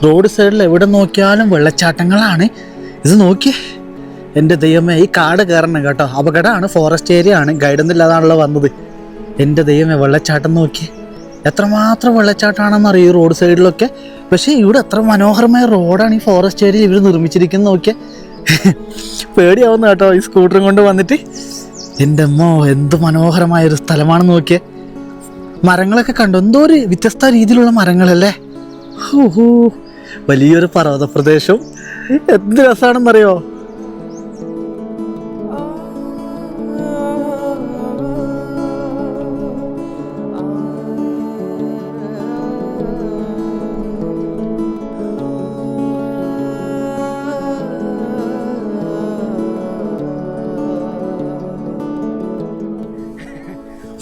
റോഡ് സൈഡിൽ എവിടെ നോക്കിയാലും വെള്ളച്ചാട്ടങ്ങളാണ്. ഇത് നോക്കിയേ എൻ്റെ ദൈവമേ, ഈ കാട് കയറണം കേട്ടോ. അപകടമാണ്, ഫോറസ്റ്റ് ഏരിയ ആണ്. ഗൈഡൊന്നും ഇല്ലാതാണല്ലോ വന്നത്. എൻ്റെ ദൈവമേ, വെള്ളച്ചാട്ടം നോക്കി, എത്രമാത്രം വെള്ളച്ചാട്ടമാണെന്നറിയോ ഈ റോഡ് സൈഡിലൊക്കെ. പക്ഷേ ഇവിടെ എത്ര മനോഹരമായ റോഡാണ് ഈ ഫോറസ്റ്റ് ഏരിയ ഇവർ നിർമ്മിച്ചിരിക്കുന്നത് നോക്കിയേ. പേടിയാവുന്നു കേട്ടോ ഈ സ്കൂട്ടറും കൊണ്ട് വന്നിട്ട്. എൻ്റെ അമ്മോ, എന്ത് മനോഹരമായൊരു സ്ഥലമാണെന്ന് നോക്കിയേ. മരങ്ങളൊക്കെ കണ്ടോ, എന്തോ ഒരു വ്യത്യസ്ത രീതിയിലുള്ള മരങ്ങളല്ലേ. വലിയൊരു പർവ്വത പ്രദേശവും എന്ത് രസമാണെന്നറിയോ.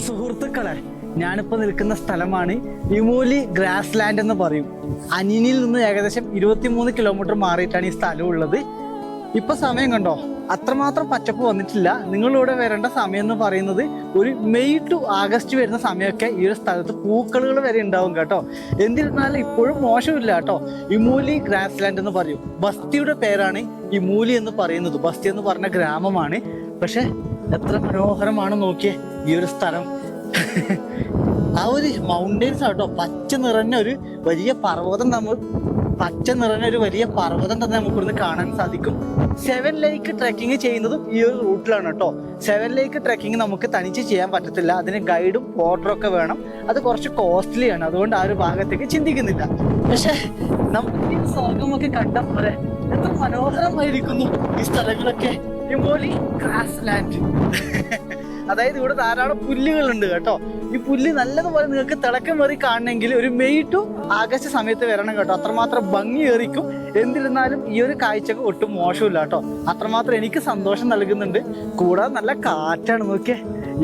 സുഹൃത്തുക്കളെ, ഞാനിപ്പോൾ നിൽക്കുന്ന സ്ഥലമാണ് ഇമൂലി ഗ്രാസ് ലാൻഡ് എന്ന് പറയും. അനിനിയിൽ നിന്ന് ഏകദേശം 23 കിലോമീറ്റർ മാറിയിട്ടാണ് ഈ സ്ഥലം ഉള്ളത്. ഇപ്പൊ സമയം കണ്ടോ, അത്രമാത്രം പച്ചപ്പ് വന്നിട്ടില്ല. നിങ്ങളിവിടെ വരേണ്ട സമയം എന്ന് പറയുന്നത് ഒരു മെയ് ടു ആഗസ്റ്റ് വരുന്ന സമയമൊക്കെ ഈ ഒരു സ്ഥലത്ത് പൂക്കളുകൾ വരെ ഉണ്ടാവും കേട്ടോ. എന്നിരുന്നാലും ഇപ്പോഴും മോശമില്ല കേട്ടോ. ഇമൂലി ഗ്രാസ് ലാൻഡ് എന്ന് പറയും. ബസ്തിയുടെ പേരാണ് ഇമൂലി എന്ന് പറയുന്നത്. ബസ്തി എന്ന് പറഞ്ഞ ഗ്രാമമാണ്. പക്ഷെ എത്ര മനോഹരമാണ് നോക്കിയേ ഈ ഒരു സ്ഥലം. ആ ഒരു മൗണ്ടെയ്ൻസ് ആട്ടോ, പച്ച നിറഞ്ഞ ഒരു വലിയ പർവ്വതം തന്നെ നമുക്കിവിടുന്ന് കാണാൻ സാധിക്കും. 7 ലേക്ക് ട്രെക്കിങ് ചെയ്യുന്നതും ഈ ഒരു റൂട്ടിലാണ് കേട്ടോ. 7 ലേക്ക് ട്രെക്കിങ് നമുക്ക് തനിച്ച് ചെയ്യാൻ പറ്റത്തില്ല. അതിന് ഗൈഡും വാട്ടറും ഒക്കെ വേണം. അത് കുറച്ച് കോസ്റ്റ്ലി ആണ്. അതുകൊണ്ട് ആ ഒരു ഭാഗത്തേക്ക് ചിന്തിക്കുന്നില്ല. പക്ഷെ നമുക്ക് ഈ സ്വർഗമൊക്കെ കണ്ട പോലെ എത്ര മനോഹരമായിരിക്കുന്നു ഈ സ്ഥലങ്ങളൊക്കെ. ഇമൂലി ഗ്രാസ് ലാൻഡ്. അതായത് ഇവിടെ ധാരാളം പുല്ലുകളുണ്ട് കേട്ടോ. ഈ പുല്ല് നല്ലതുപോലെ നിങ്ങൾക്ക് തിളക്കം വേറി കാണണമെങ്കിൽ ഒരു മെയ് ടു ആഗസ്റ്റ് സമയത്ത് വരണം കേട്ടോ. അത്രമാത്രം ഭംഗിയേറിക്കും. എന്നിരുന്നാലും ഈ ഒരു കാഴ്ചക്ക് ഒട്ടും മോശമില്ല കേട്ടോ. അത്രമാത്രം എനിക്ക് സന്തോഷം നൽകുന്നുണ്ട്. കൂടാതെ നല്ല കാറ്റാണ് നോക്കിയേ.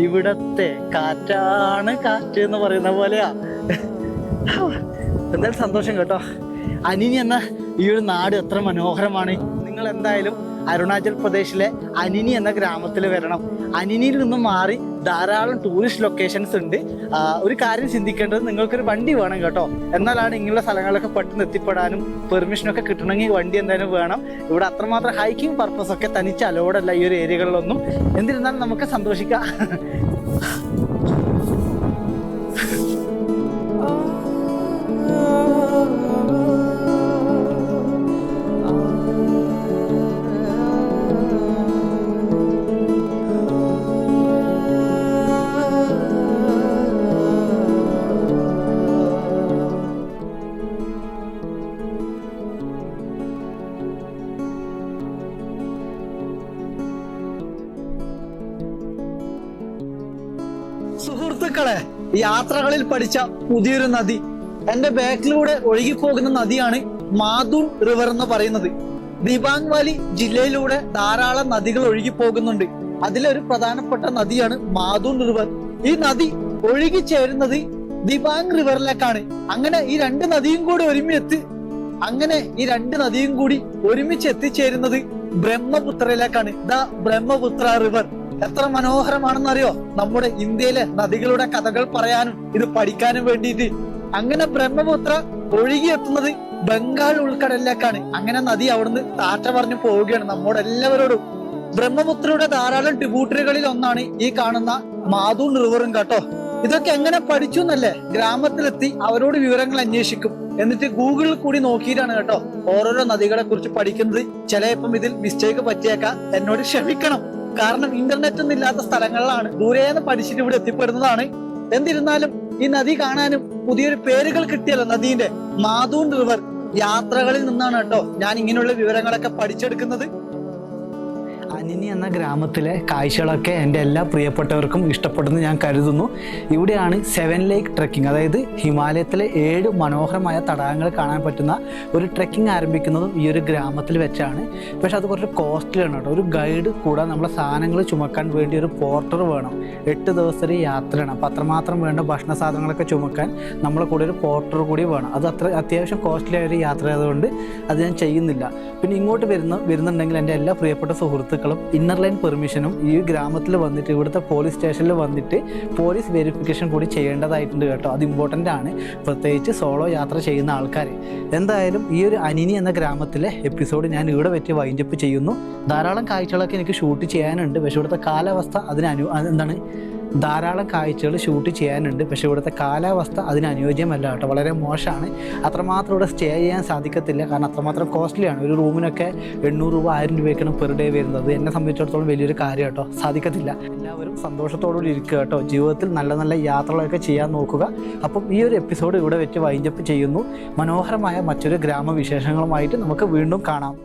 ഇവിടത്തെ കാറ്റാണ് കാറ്റ് എന്ന് പറയുന്ന പോലെയാ. എന്തായാലും സന്തോഷം കേട്ടോ. അനിനി എന്ന ഈ ഒരു നാട് എത്ര മനോഹരമാണ്. നിങ്ങൾ എന്തായാലും അരുണാചൽ പ്രദേശിലെ അനിനി എന്ന ഗ്രാമത്തിൽ വരണം. അനിനിയിൽ നിന്നും മാറി ധാരാളം ടൂറിസ്റ്റ് ലൊക്കേഷൻസ് ഉണ്ട്. ഒരു കാര്യം ചിന്തിക്കേണ്ടത്, നിങ്ങൾക്കൊരു വണ്ടി വേണം കേട്ടോ. എന്നാലാണ് ഇങ്ങനെയുള്ള സ്ഥലങ്ങളൊക്കെ പെട്ടെന്ന് എത്തിപ്പെടാനും പെർമിഷനൊക്കെ കിട്ടണമെങ്കിൽ വണ്ടി എന്തായാലും വേണം. ഇവിടെ അത്രമാത്രം ഹൈക്കിംഗ് പർപ്പസ് ഒക്കെ തനിച്ച് അലോഡല്ല ഈ ഒരു ഏരിയകളിലൊന്നും. എന്നിരുന്നാലും നമുക്ക് സന്തോഷിക്കാം. സുഹൃത്തുക്കളെ, യാത്രകളിൽ പഠിച്ച പുതിയൊരു നദി, എന്റെ ബാക്കിലൂടെ ഒഴുകിപ്പോകുന്ന നദിയാണ് മാധൂൺ റിവർ എന്ന് പറയുന്നത്. ദിബാങ് വാലി ജില്ലയിലൂടെ ധാരാളം നദികൾ ഒഴുകി പോകുന്നുണ്ട്. അതിലൊരു പ്രധാനപ്പെട്ട നദിയാണ് മാധൂൺ റിവർ. ഈ നദി ഒഴുകി ചേരുന്നത് ദിബാങ് റിവറിലേക്കാണ്. അങ്ങനെ ഈ രണ്ട് നദിയും കൂടി ഒരുമിച്ച് എത്തിച്ചേരുന്നത് ബ്രഹ്മപുത്രയിലേക്കാണ്. The Brahmaputra river. എത്ര മനോഹരമാണെന്നറിയോ നമ്മുടെ ഇന്ത്യയിലെ നദികളുടെ കഥകൾ പറയാനും ഇത് പഠിക്കാനും വേണ്ടിയിട്ട്. അങ്ങനെ ബ്രഹ്മപുത്ര ഒഴുകിയെത്തുന്നത് ബംഗാൾ ഉൾക്കടലിലേക്കാണ്. അങ്ങനെ നദി അവിടുന്ന് ടാറ്റ പറഞ്ഞു പോവുകയാണ് നമ്മോട് എല്ലാവരോടും. ബ്രഹ്മപുത്രയുടെ ധാരാളം ട്രിബ്യൂട്ടറികളിൽ ഒന്നാണ് ഈ കാണുന്ന മാധൂൺ റിവറും കേട്ടോ. ഇതൊക്കെ എങ്ങനെ പഠിച്ചു എന്നല്ലേ, ഗ്രാമത്തിലെത്തി അവരോട് വിവരങ്ങൾ അന്വേഷിക്കും, എന്നിട്ട് ഗൂഗിളിൽ കൂടി നോക്കിയിട്ടാണ് കേട്ടോ ഓരോരോ നദികളെ കുറിച്ച് പഠിക്കുന്നത്. ചിലപ്പം ഇതിൽ മിസ്റ്റേക്ക് പറ്റിയേക്കാം, എന്നോട് ക്ഷമിക്കണം. കാരണം ഇന്റർനെറ്റ് ഒന്നും ഇല്ലാത്ത സ്ഥലങ്ങളിലാണ് ദൂരേന്ന് പഠിച്ചിട്ട് ഇവിടെ എത്തിപ്പെടുന്നതാണ്. എന്നിരുന്നാലും ഈ നദി കാണാനും പുതിയൊരു പേരുകൾ കിട്ടിയല്ലോ നദീന്റെ, മാധൂൺ റിവർ. യാത്രകളിൽ നിന്നാണ് കേട്ടോ ഞാൻ ഇങ്ങനെയുള്ള വിവരങ്ങളൊക്കെ പഠിച്ചെടുക്കുന്നത്. അനിനി എന്ന ഗ്രാമത്തിലെ കാഴ്ചകളൊക്കെ എൻ്റെ എല്ലാ പ്രിയപ്പെട്ടവർക്കും ഇഷ്ടപ്പെടുന്നു ഞാൻ കരുതുന്നു. ഇവിടെയാണ് 7 ലേക്ക് ട്രെക്കിംഗ്, അതായത് ഹിമാലയത്തിലെ 7 മനോഹരമായ തടാകങ്ങൾ കാണാൻ പറ്റുന്ന ഒരു ട്രെക്കിംഗ് ആരംഭിക്കുന്നതും ഈ ഒരു ഗ്രാമത്തിൽ വെച്ചാണ്. പക്ഷെ അത് കുറച്ച് കോസ്റ്റ്ലിയാണ് കേട്ടോ. ഒരു ഗൈഡ് കൂടാതെ നമ്മളെ സാധനങ്ങൾ ചുമക്കാൻ വേണ്ടി ഒരു പോർട്ടർ വേണം. 8 ദിവസത്തെ യാത്രയാണ്. അപ്പം അത്രമാത്രം വേണ്ട ഭക്ഷണ സാധനങ്ങളൊക്കെ ചുമക്കാൻ നമ്മളെ കൂടെ ഒരു പോർട്ടർ കൂടി വേണം. അത് അത്യാവശ്യം കോസ്റ്റ്ലി ആയ ഒരു യാത്ര ആയതുകൊണ്ട് അത് ഞാൻ ചെയ്യുന്നില്ല. പിന്നെ ഇങ്ങോട്ട് വരുന്നുണ്ടെങ്കിൽ എൻ്റെ എല്ലാ പ്രിയപ്പെട്ട സുഹൃത്തുക്കളും ഇന്നർ ലൈൻ പെർമിഷനും ഈ ഗ്രാമത്തിൽ വന്നിട്ട് ഇവിടുത്തെ പോലീസ് സ്റ്റേഷനിൽ വന്നിട്ട് പോലീസ് വെരിഫിക്കേഷൻ കൂടി ചെയ്യേണ്ടതായിട്ടുണ്ട് കേട്ടോ. അത് ഇമ്പോർട്ടൻ്റ് ആണ്, പ്രത്യേകിച്ച് സോളോ യാത്ര ചെയ്യുന്ന ആൾക്കാർ. എന്തായാലും ഈ ഒരു അനിനി എന്ന ഗ്രാമത്തിലെ എപ്പിസോഡ് ഞാൻ ഇവിടെ വെച്ച് വൈൻഡപ്പ് ചെയ്യുന്നു. ധാരാളം കാഴ്ചകളൊക്കെ എനിക്ക് ഷൂട്ട് ചെയ്യാനുണ്ട്, പക്ഷേ ഇവിടുത്തെ കാലാവസ്ഥ ധാരാളം കാഴ്ചകൾ ഷൂട്ട് ചെയ്യാനുണ്ട്, പക്ഷേ ഇവിടുത്തെ കാലാവസ്ഥ അതിന് അനുയോജ്യമല്ല കേട്ടോ. വളരെ മോശമാണ്. അത്രമാത്രം ഇവിടെ സ്റ്റേ ചെയ്യാൻ സാധിക്കത്തില്ല, കാരണം അത്രമാത്രം കോസ്റ്റ്ലിയാണ്. ഒരു റൂമിനൊക്കെ 800 രൂപ 1000 രൂപയ്ക്കാണ് പെർ ഡേ വരുന്നത്. എന്നെ സംബന്ധിച്ചിടത്തോളം വലിയൊരു കാര്യം കേട്ടോ, സാധിക്കത്തില്ല. എല്ലാവരും സന്തോഷത്തോടുകൂടി ഇരിക്കുക കേട്ടോ. ജീവിതത്തിൽ നല്ല നല്ല യാത്രകളൊക്കെ ചെയ്യാൻ നോക്കുക. അപ്പം ഈ ഒരു എപ്പിസോഡ് ഇവിടെ വെച്ച് വൈൻഡപ്പ് ചെയ്യുന്നു. മനോഹരമായ മറ്റൊരു ഗ്രാമവിശേഷങ്ങളുമായിട്ട് നമുക്ക് വീണ്ടും കാണാം.